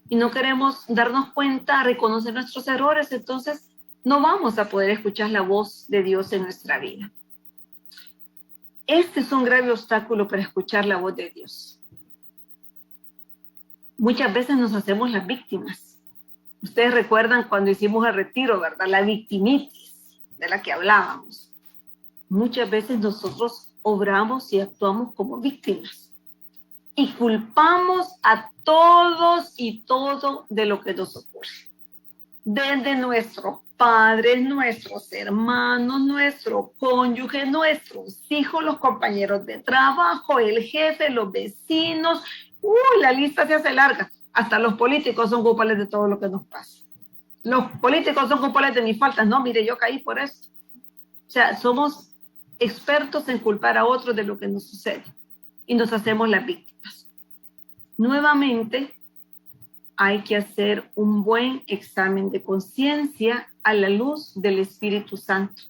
y no queremos darnos cuenta, reconocer nuestros errores, entonces no vamos a poder escuchar la voz de Dios en nuestra vida. Este es un grave obstáculo para escuchar la voz de Dios. Muchas veces nos hacemos las víctimas. Ustedes recuerdan cuando hicimos el retiro, ¿verdad? La victimitis de la que hablábamos. Muchas veces nosotros obramos y actuamos como víctimas. Y culpamos a todos y todo de lo que nos ocurre. Desde nuestros padres nuestros, hermanos nuestros, cónyuges nuestros, hijos, los compañeros de trabajo, el jefe, los vecinos. La lista se hace larga. Hasta los políticos son culpables de todo lo que nos pasa. Los políticos son culpables de mis faltas. No, mire, yo caí por esto. O sea, somos expertos en culpar a otros de lo que nos sucede y nos hacemos las víctimas. Nuevamente, hay que hacer un buen examen de conciencia a la luz del Espíritu Santo,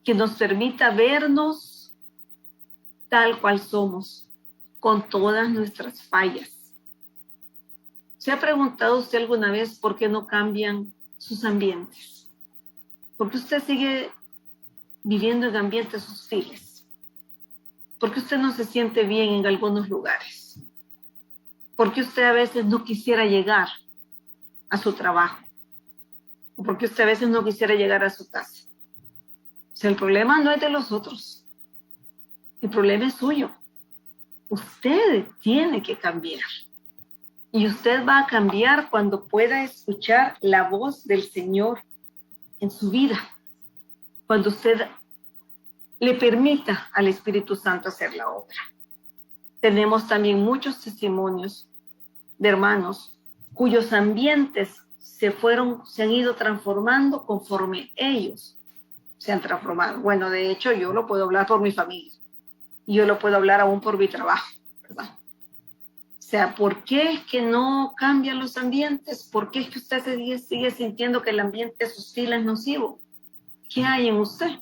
que nos permita vernos tal cual somos, con todas nuestras fallas. ¿Se ha preguntado usted alguna vez por qué no cambian sus ambientes? ¿Por qué usted sigue viviendo en ambientes hostiles? ¿Por qué usted no se siente bien en algunos lugares? ¿Por qué usted a veces no quisiera llegar a su trabajo? ¿O por qué usted a veces no quisiera llegar a su casa? O sea, el problema no es de los otros. El problema es suyo. Usted tiene que cambiar. Y usted va a cambiar cuando pueda escuchar la voz del Señor en su vida. Cuando usted le permita al Espíritu Santo hacer la obra. Tenemos también muchos testimonios de hermanos cuyos ambientes se han ido transformando conforme ellos se han transformado. Bueno, de hecho, yo lo puedo hablar por mi familia. Y yo lo puedo hablar aún por mi trabajo, ¿verdad? O sea, ¿por qué es que no cambian los ambientes? ¿Por qué es que usted sigue sintiendo que el ambiente es hostil, es nocivo? ¿Qué hay en usted?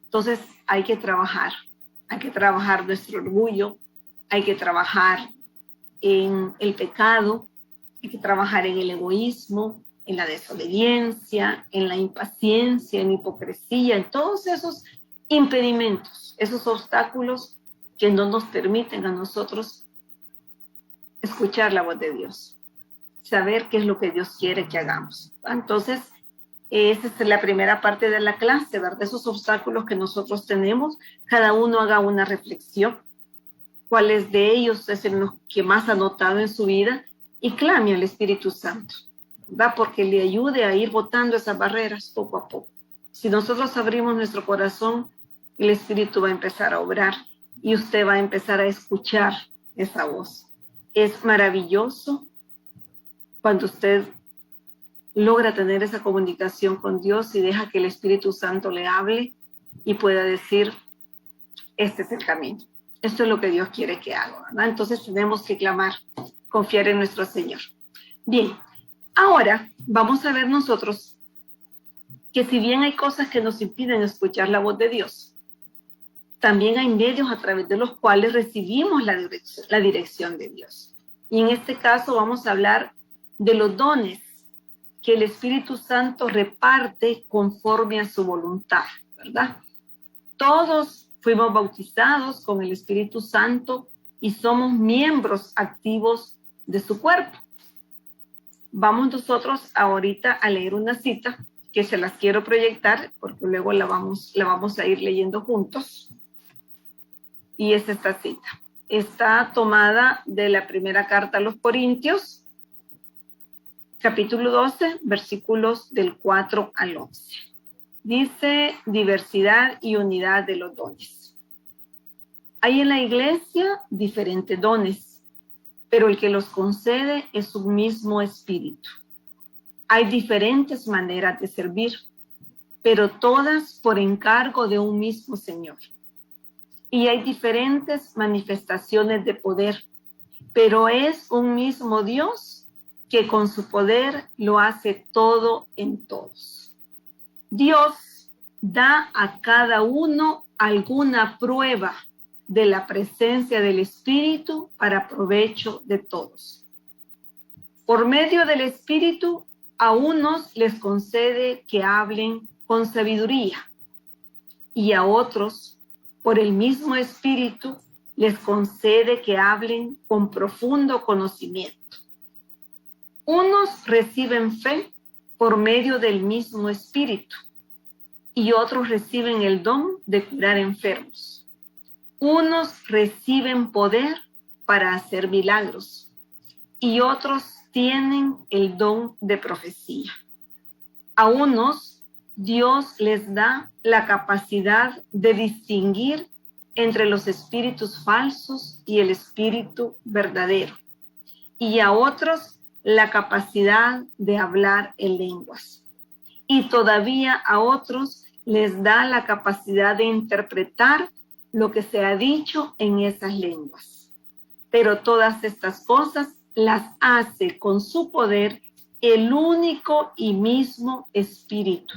Entonces, hay que trabajar nuestro orgullo, hay que trabajar en el pecado, hay que trabajar en el egoísmo, en la desobediencia, en la impaciencia, en la hipocresía, en todos esos impedimentos, esos obstáculos que no nos permiten a nosotros escuchar la voz de Dios, saber qué es lo que Dios quiere que hagamos. Entonces, esa es la primera parte de la clase, ¿verdad? Esos obstáculos que nosotros tenemos, cada uno haga una reflexión, cuáles de ellos es el que más ha notado en su vida y clame al Espíritu Santo, ¿verdad? Porque le ayude a ir botando esas barreras poco a poco. Si nosotros abrimos nuestro corazón, el Espíritu va a empezar a obrar y usted va a empezar a escuchar esa voz. Es maravilloso cuando usted logra tener esa comunicación con Dios y deja que el Espíritu Santo le hable y pueda decir, este es el camino. Esto es lo que Dios quiere que haga, ¿verdad? Entonces tenemos que clamar, confiar en nuestro Señor. Bien, ahora vamos a ver nosotros que si bien hay cosas que nos impiden escuchar la voz de Dios, también hay medios a través de los cuales recibimos la dirección de Dios. Y en este caso vamos a hablar de los dones que el Espíritu Santo reparte conforme a su voluntad, ¿verdad? Todos fuimos bautizados con el Espíritu Santo y somos miembros activos de su cuerpo. Vamos nosotros ahorita a leer una cita que se las quiero proyectar porque luego la vamos a ir leyendo juntos. Y es esta cita. Está tomada de la primera carta a los Corintios, capítulo 12, versículos del 4 al 11. Dice diversidad y unidad de los dones. Hay en la iglesia diferentes dones, pero el que los concede es un mismo espíritu. Hay diferentes maneras de servir, pero todas por encargo de un mismo Señor. Y hay diferentes manifestaciones de poder, pero es un mismo Dios que con su poder lo hace todo en todos. Dios da a cada uno alguna prueba de la presencia del Espíritu para provecho de todos. Por medio del Espíritu, a unos les concede que hablen con sabiduría y a otros, por el mismo Espíritu, les concede que hablen con profundo conocimiento. Unos reciben fe por medio del mismo Espíritu y otros reciben el don de curar enfermos. Unos reciben poder para hacer milagros y otros tienen el don de profecía. A unos Dios les da la capacidad de distinguir entre los espíritus falsos y el espíritu verdadero. Y a otros la capacidad de hablar en lenguas. Y todavía a otros les da la capacidad de interpretar lo que se ha dicho en esas lenguas. Pero todas estas cosas las hace con su poder el único y mismo Espíritu,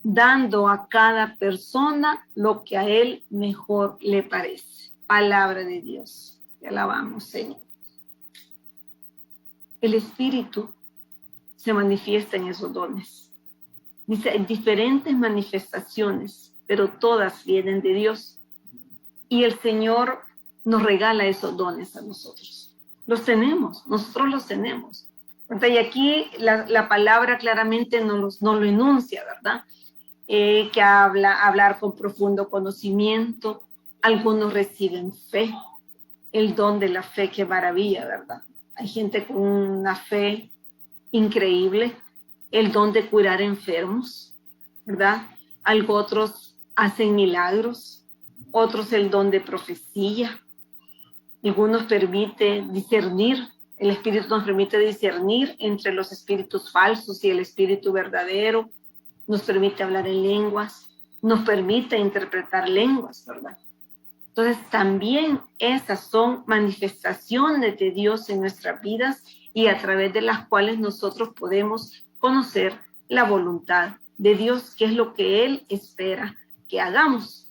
dando a cada persona lo que a él mejor le parece. Palabra de Dios. Te alabamos, Señor. El Espíritu se manifiesta en esos dones. Dice, hay diferentes manifestaciones, pero todas vienen de Dios. Y el Señor nos regala esos dones a nosotros. Los tenemos, nosotros los tenemos. Y aquí la palabra claramente no lo enuncia, ¿verdad? Que hablar con profundo conocimiento. Algunos reciben fe, el don de la fe, qué maravilla, ¿verdad? Hay gente con una fe increíble, el don de curar enfermos, ¿verdad? Otros hacen milagros, otros el don de profecía. Algunos permite discernir, el Espíritu nos permite discernir entre los espíritus falsos y el espíritu verdadero, nos permite hablar en lenguas, nos permite interpretar lenguas, ¿verdad? Entonces también esas son manifestaciones de Dios en nuestras vidas y a través de las cuales nosotros podemos conocer la voluntad de Dios, que es lo que Él espera que hagamos.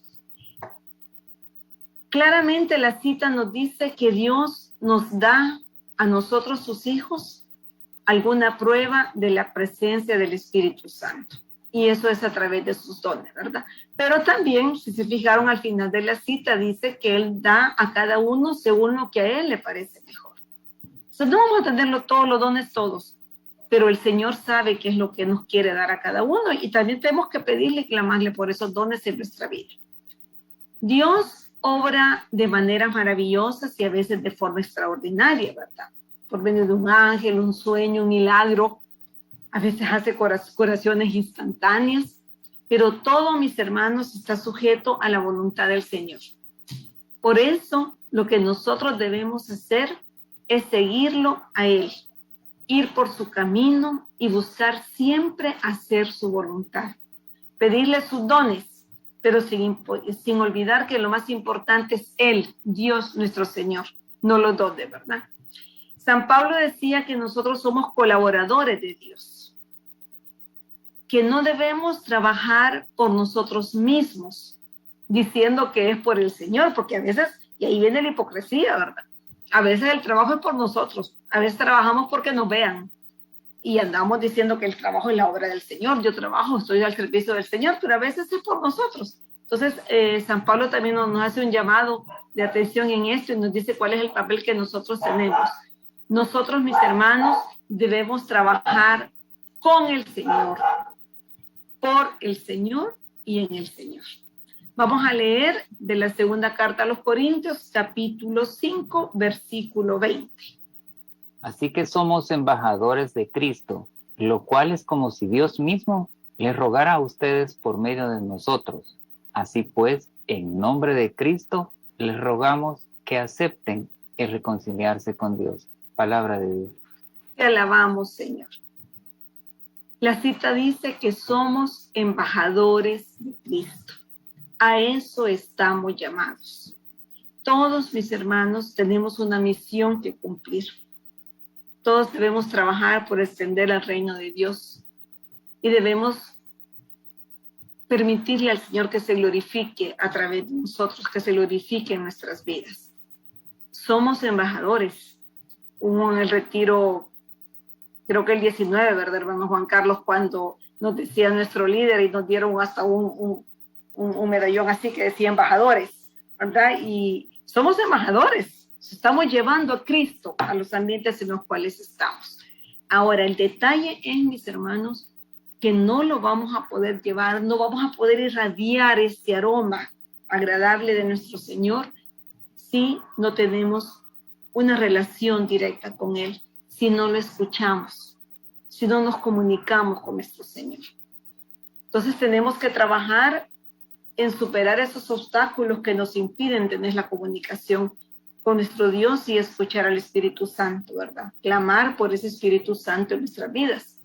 Claramente la cita nos dice que Dios nos da a nosotros, sus hijos, alguna prueba de la presencia del Espíritu Santo. Y eso es a través de sus dones, ¿verdad? Pero también, si se fijaron al final de la cita, dice que Él da a cada uno según lo que a Él le parece mejor. Entonces no vamos a tener todos los dones todos, pero el Señor sabe qué es lo que nos quiere dar a cada uno y también tenemos que pedirle y clamarle por esos dones en nuestra vida. Dios obra de maneras maravillosas y a veces de forma extraordinaria, ¿verdad? Por medio de un ángel, un sueño, un milagro. A veces hace curaciones instantáneas, pero todo, mis hermanos, está sujeto a la voluntad del Señor. Por eso, lo que nosotros debemos hacer es seguirlo a Él, ir por su camino y buscar siempre hacer su voluntad. Pedirle sus dones, pero sin olvidar que lo más importante es Él, Dios nuestro Señor, no los dones, ¿verdad? San Pablo decía que nosotros somos colaboradores de Dios, que no debemos trabajar por nosotros mismos, diciendo que es por el Señor, porque a veces, y ahí viene la hipocresía, ¿verdad? A veces el trabajo es por nosotros, a veces trabajamos porque nos vean, y andamos diciendo que el trabajo es la obra del Señor, yo trabajo, estoy al servicio del Señor, pero a veces es por nosotros. Entonces, San Pablo también nos hace un llamado de atención en esto y nos dice cuál es el papel que nosotros tenemos. Nosotros, mis hermanos, debemos trabajar con el Señor, por el Señor y en el Señor. Vamos a leer de la segunda carta a los Corintios, capítulo 5, versículo 20. Así que somos embajadores de Cristo, lo cual es como si Dios mismo les rogara a ustedes por medio de nosotros. Así pues, en nombre de Cristo, les rogamos que acepten el reconciliarse con Dios. Palabra de Dios. Te alabamos, Señor. La cita dice que somos embajadores de Cristo. A eso estamos llamados. Todos, mis hermanos, tenemos una misión que cumplir. Todos debemos trabajar por extender el reino de Dios y debemos permitirle al Señor que se glorifique a través de nosotros, que se glorifique en nuestras vidas. Somos embajadores. Hubo en el retiro, creo que el 19, ¿verdad, hermano Juan Carlos? Cuando nos decía nuestro líder y nos dieron hasta un medallón así que decía embajadores, ¿verdad? Y somos embajadores, estamos llevando a Cristo a los ambientes en los cuales estamos. Ahora, el detalle es, mis hermanos, que no lo vamos a poder llevar, no vamos a poder irradiar este aroma agradable de nuestro Señor si no tenemos una relación directa con Él, si no lo escuchamos, si no nos comunicamos con nuestro Señor. Entonces tenemos que trabajar en superar esos obstáculos que nos impiden tener la comunicación con nuestro Dios y escuchar al Espíritu Santo, ¿verdad? Clamar por ese Espíritu Santo en nuestras vidas.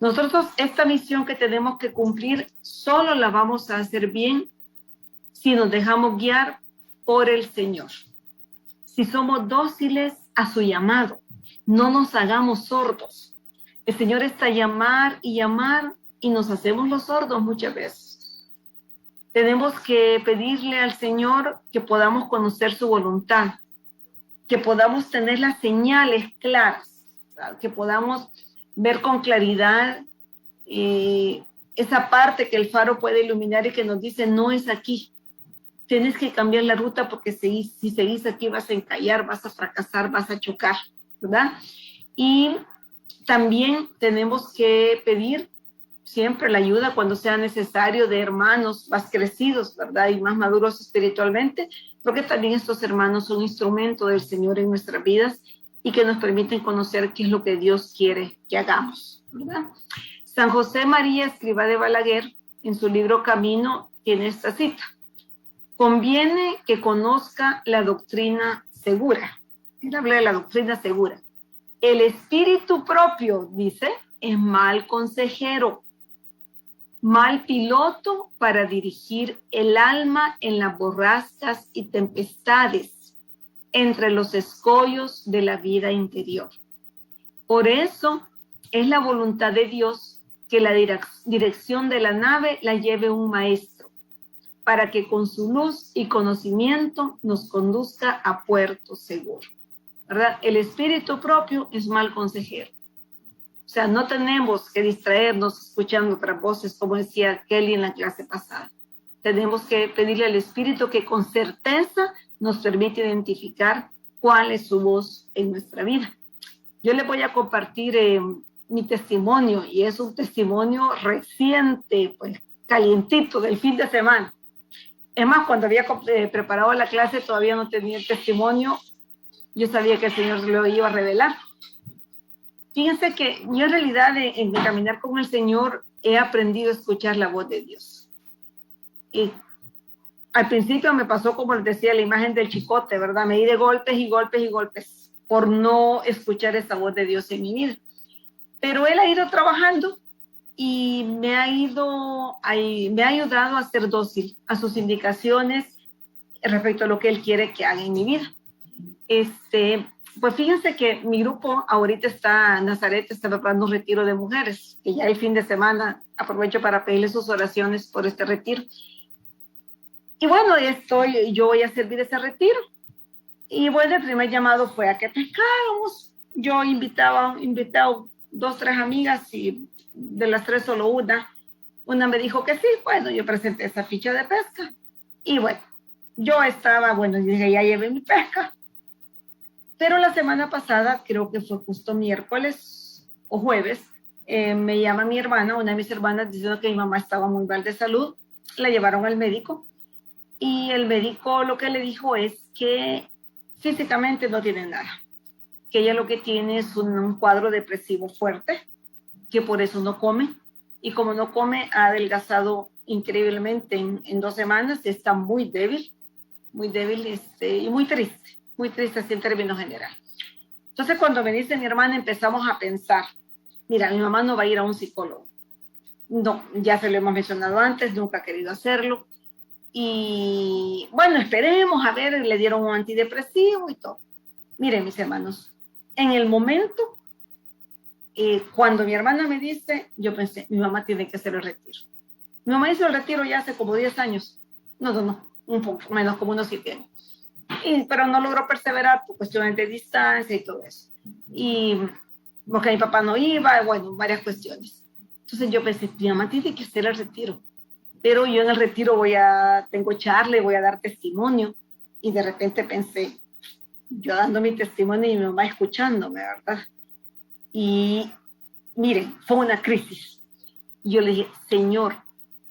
Nosotros esta misión que tenemos que cumplir solo la vamos a hacer bien si nos dejamos guiar por el Señor. Si somos dóciles a su llamado, no nos hagamos sordos. El Señor está a llamar y nos hacemos los sordos muchas veces. Tenemos que pedirle al Señor que podamos conocer su voluntad, que podamos tener las señales claras, ¿sabes? Que podamos ver con claridad esa parte que el faro puede iluminar y que nos dice, no es aquí. Tienes que cambiar la ruta porque si seguís aquí vas a encallar, vas a fracasar, vas a chocar, ¿verdad? Y también tenemos que pedir siempre la ayuda cuando sea necesario de hermanos más crecidos, ¿verdad? Y más maduros espiritualmente, porque también estos hermanos son instrumento del Señor en nuestras vidas y que nos permiten conocer qué es lo que Dios quiere que hagamos, ¿verdad? San José María Escrivá de Balaguer, en su libro Camino, tiene esta cita. Conviene que conozca la doctrina segura. Él habla de la doctrina segura. El espíritu propio, dice, es mal consejero, mal piloto para dirigir el alma en las borrascas y tempestades entre los escollos de la vida interior. Por eso es la voluntad de Dios que la dirección de la nave la lleve un maestro, para que con su luz y conocimiento nos conduzca a puerto seguro, ¿verdad? El espíritu propio es mal consejero. O sea, no tenemos que distraernos escuchando otras voces, como decía Kelly en la clase pasada. Tenemos que pedirle al Espíritu que con certeza nos permite identificar cuál es su voz en nuestra vida. Yo les voy a compartir mi testimonio, y es un testimonio reciente, pues calientito, del fin de semana. Es más, cuando había preparado la clase todavía no tenía el testimonio. Yo sabía que el Señor lo iba a revelar. Fíjense que yo en realidad en caminar con el Señor he aprendido a escuchar la voz de Dios. Y al principio me pasó como les decía la imagen del chicote, ¿verdad? Me di de golpes y golpes y golpes por no escuchar esa voz de Dios en mi vida. Pero Él ha ido trabajando y me ha ayudado a ser dócil a sus indicaciones respecto a lo que Él quiere que haga en mi vida. Pues fíjense que mi grupo ahorita Nazaret está preparando un retiro de mujeres, que ya el fin de semana aprovecho para pedirle sus oraciones por este retiro. Y bueno, yo voy a servir ese retiro. Y bueno, el primer llamado fue a que pescáramos. Yo invitado 2, 3 amigas y de las 3 solo una me dijo que sí. Bueno, yo presenté esa ficha de pesca. Y bueno, yo dije, ya llevé mi pesca. Pero la semana pasada, creo que fue justo miércoles o jueves, me llama mi hermana, una de mis hermanas, diciendo que mi mamá estaba muy mal de salud. La llevaron al médico y el médico lo que le dijo es que físicamente no tiene nada, que ella lo que tiene es un cuadro depresivo fuerte, que por eso no come, y como no come ha adelgazado increíblemente en 2 semanas, está muy débil y muy triste así en términos generales. Entonces cuando me dice mi hermana empezamos a pensar, mira, mi mamá no va a ir a un psicólogo. No, ya se lo hemos mencionado antes, nunca ha querido hacerlo. Y bueno, esperemos a ver, le dieron un antidepresivo y todo. Miren mis hermanos, en el momento, cuando mi hermana me dice, yo pensé, mi mamá tiene que hacer el retiro. Mi mamá hizo el retiro ya hace como 10 años. No, un poco menos, como unos 7 años. Pero no logró perseverar por cuestiones de distancia y todo eso. Y porque mi papá no iba, bueno, varias cuestiones. Entonces yo pensé, mi mamá tiene que hacer el retiro. Pero yo en el retiro tengo charla, voy a dar testimonio. Y de repente pensé, yo dando mi testimonio y mi mamá escuchándome, ¿verdad? Y miren, fue una crisis. Y yo le dije, Señor,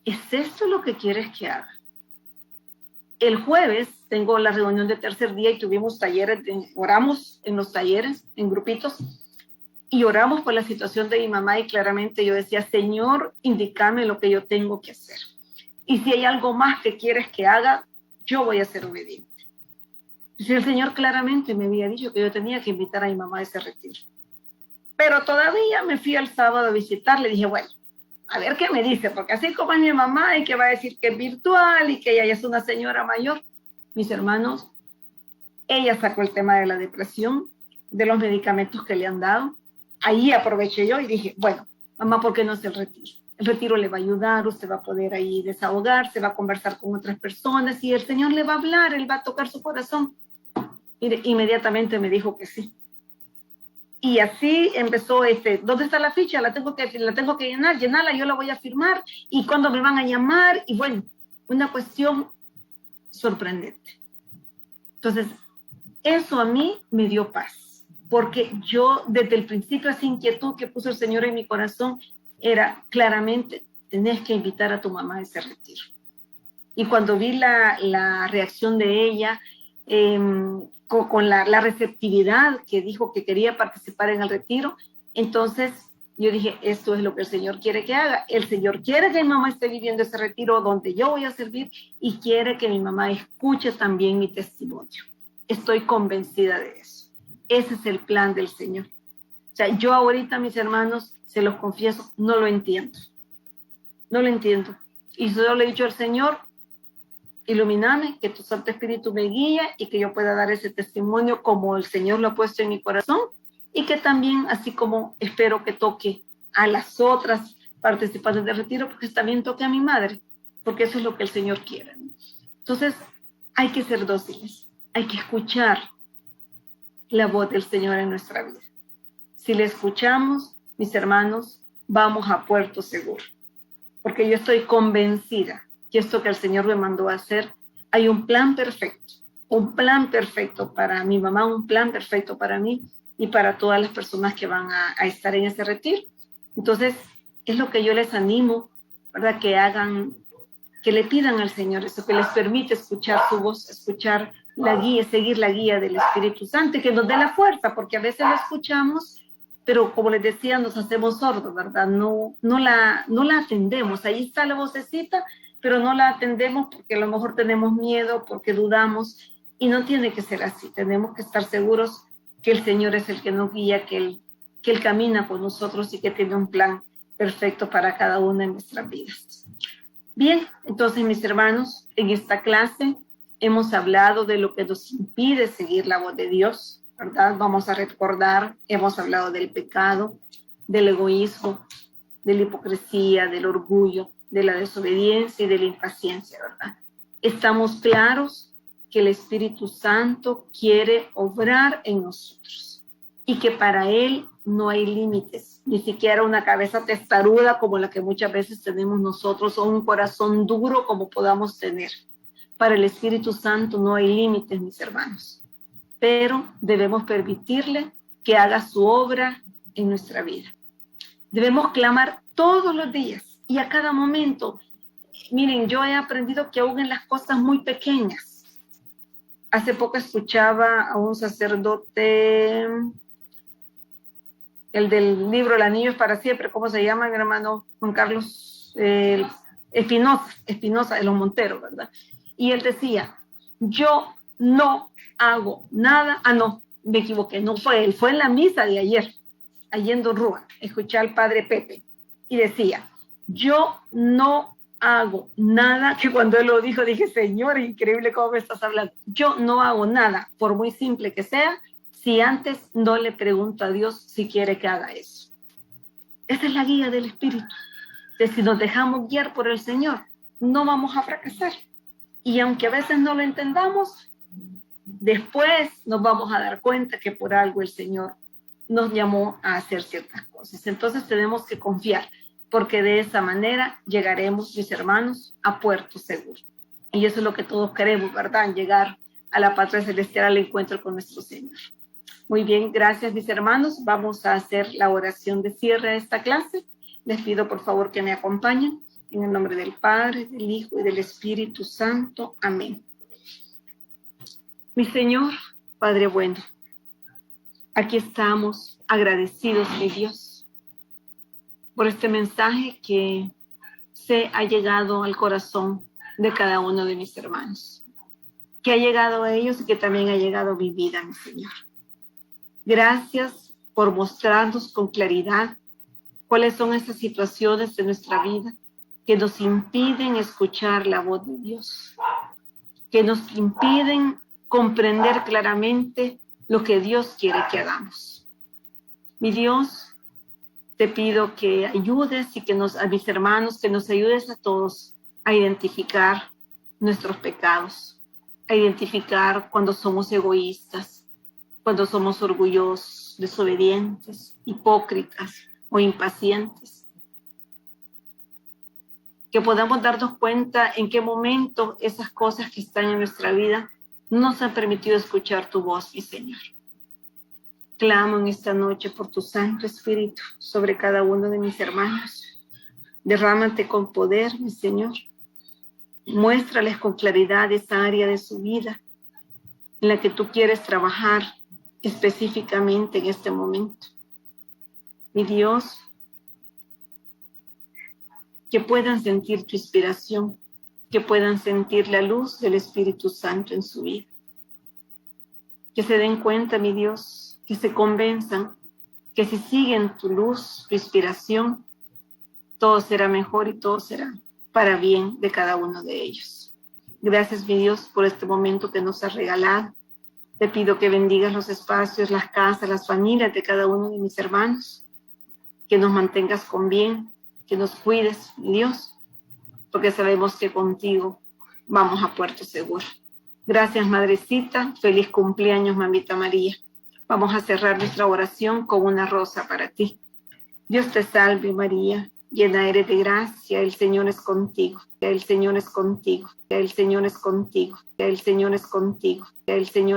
¿es esto lo que quieres que haga? El jueves tengo la reunión de tercer día y tuvimos talleres, oramos en los talleres, en grupitos. y oramos por la situación de mi mamá, y claramente yo decía, Señor, indícame lo que yo tengo que hacer. Y si hay algo más que quieres que haga, yo voy a ser obediente. Y el Señor claramente me había dicho que yo tenía que invitar a mi mamá a ese retiro. Pero todavía me fui al sábado a visitarle, dije, bueno, a ver qué me dice, porque así como es mi mamá y que va a decir que es virtual y que ella ya es una señora mayor, mis hermanos, ella sacó el tema de la depresión, de los medicamentos que le han dado. Ahí aproveché yo y dije, bueno, mamá, ¿por qué no hace el retiro? El retiro le va a ayudar, usted va a poder ahí desahogarse, va a conversar con otras personas y el Señor le va a hablar, Él va a tocar su corazón. Mire, inmediatamente me dijo que sí. Y así empezó, ¿dónde está la ficha? La tengo que llenarla, yo la voy a firmar. ¿Y cuándo me van a llamar? Y bueno, una cuestión sorprendente. Entonces, eso a mí me dio paz, porque yo desde el principio esa inquietud que puso el Señor en mi corazón era claramente, tenés que invitar a tu mamá a ese retiro. Y cuando vi la reacción de ella, con la receptividad que dijo que quería participar en el retiro, entonces yo dije, esto es lo que el Señor quiere que haga. El Señor quiere que mi mamá esté viviendo ese retiro donde yo voy a servir y quiere que mi mamá escuche también mi testimonio. Estoy convencida de eso. Ese es el plan del Señor. O sea, yo ahorita, mis hermanos, se los confieso, no lo entiendo. No lo entiendo. Y yo le he dicho al Señor, ilumíname, que tu Santo Espíritu me guíe y que yo pueda dar ese testimonio como el Señor lo ha puesto en mi corazón y que también, así como espero que toque a las otras participantes del retiro, pues también toque a mi madre, porque eso es lo que el Señor quiere, ¿no? Entonces, hay que ser dóciles, hay que escuchar la voz del Señor en nuestra vida. Si le escuchamos, mis hermanos, vamos a puerto seguro, porque yo estoy convencida que esto que el Señor me mandó a hacer, hay un plan perfecto para mi mamá, un plan perfecto para mí y para todas las personas que van a estar en ese retiro. Entonces, es lo que yo les animo, ¿verdad? Que hagan, que le pidan al Señor eso, que les permite escuchar su voz, escuchar la guía, seguir la guía del Espíritu Santo y que nos dé la fuerza, porque a veces lo escuchamos, pero como les decía, nos hacemos sordos, ¿verdad? No la atendemos. Ahí está la vocecita, pero no la atendemos porque a lo mejor tenemos miedo, porque dudamos, y no tiene que ser así. Tenemos que estar seguros que el Señor es el que nos guía, que Él camina con nosotros y que tiene un plan perfecto para cada una de nuestras vidas. Bien, entonces, mis hermanos, en esta clase hemos hablado de lo que nos impide seguir la voz de Dios, ¿verdad? Vamos a recordar, hemos hablado del pecado, del egoísmo, de la hipocresía, del orgullo, de la desobediencia y de la impaciencia, ¿verdad? Estamos claros que el Espíritu Santo quiere obrar en nosotros y que para Él no hay límites, ni siquiera una cabeza testaruda como la que muchas veces tenemos nosotros o un corazón duro como podamos tener. Para el Espíritu Santo no hay límites, mis hermanos, pero debemos permitirle que haga su obra en nuestra vida. Debemos clamar todos los días y a cada momento. Miren, yo he aprendido que aún en las cosas muy pequeñas. Hace poco escuchaba a un sacerdote, el del libro El Anillo es para siempre, ¿cómo se llama, mi hermano Juan Carlos? Espinosa de los Monteros, ¿verdad? Y él decía, yo no hago nada. No, me equivoqué, no fue él, fue en la misa de ayer, allí en Don Rúa, escuché al padre Pepe, y decía, yo no hago nada, que cuando él lo dijo dije, Señor, increíble cómo me estás hablando. Yo no hago nada, por muy simple que sea, si antes no le pregunto a Dios si quiere que haga eso. Esa es la guía del Espíritu. De si nos dejamos guiar por el Señor, no vamos a fracasar. Y aunque a veces no lo entendamos, después nos vamos a dar cuenta que por algo el Señor nos llamó a hacer ciertas cosas. Entonces tenemos que confiar, porque de esa manera llegaremos, mis hermanos, a puerto seguro. Y eso es lo que todos queremos, ¿verdad? Llegar a la patria celestial, al encuentro con nuestro Señor. Muy bien, gracias, mis hermanos. Vamos a hacer la oración de cierre de esta clase. Les pido, por favor, que me acompañen. En el nombre del Padre, del Hijo y del Espíritu Santo. Amén. Mi Señor, Padre bueno, Aquí estamos agradecidos, mi Dios, por este mensaje que se ha llegado al corazón de cada uno de mis hermanos, que ha llegado a ellos y que también ha llegado a mi vida, mi Señor. Gracias por mostrarnos con claridad cuáles son esas situaciones de nuestra vida que nos impiden escuchar la voz de Dios, que nos impiden comprender claramente lo que Dios quiere que hagamos. Mi Dios, te pido que ayudes y a mis hermanos, que nos ayudes a todos a identificar nuestros pecados, a identificar cuando somos egoístas, cuando somos orgullosos, desobedientes, hipócritas o impacientes. Que podamos darnos cuenta en qué momento esas cosas que están en nuestra vida no nos han permitido escuchar tu voz, mi Señor. Clamo en esta noche por tu Santo Espíritu sobre cada uno de mis hermanos. Derrámate con poder, mi Señor. Muéstrales con claridad esa área de su vida en la que tú quieres trabajar específicamente en este momento. Mi Dios, que puedan sentir tu inspiración, que puedan sentir la luz del Espíritu Santo en su vida. Que se den cuenta, mi Dios, que se convenzan que si siguen tu luz, tu inspiración, todo será mejor y todo será para bien de cada uno de ellos. Gracias, mi Dios, por este momento que nos has regalado. Te pido que bendigas los espacios, las casas, las familias de cada uno de mis hermanos, que nos mantengas con bien, que nos cuides, mi Dios, porque sabemos que contigo vamos a puerto seguro. Gracias, Madrecita. Feliz cumpleaños, Mamita María. Vamos a cerrar nuestra oración con una rosa para ti. Dios te salve, María, llena eres de gracia, el Señor es contigo, el Señor es contigo, el Señor es contigo, el Señor es contigo, el Señor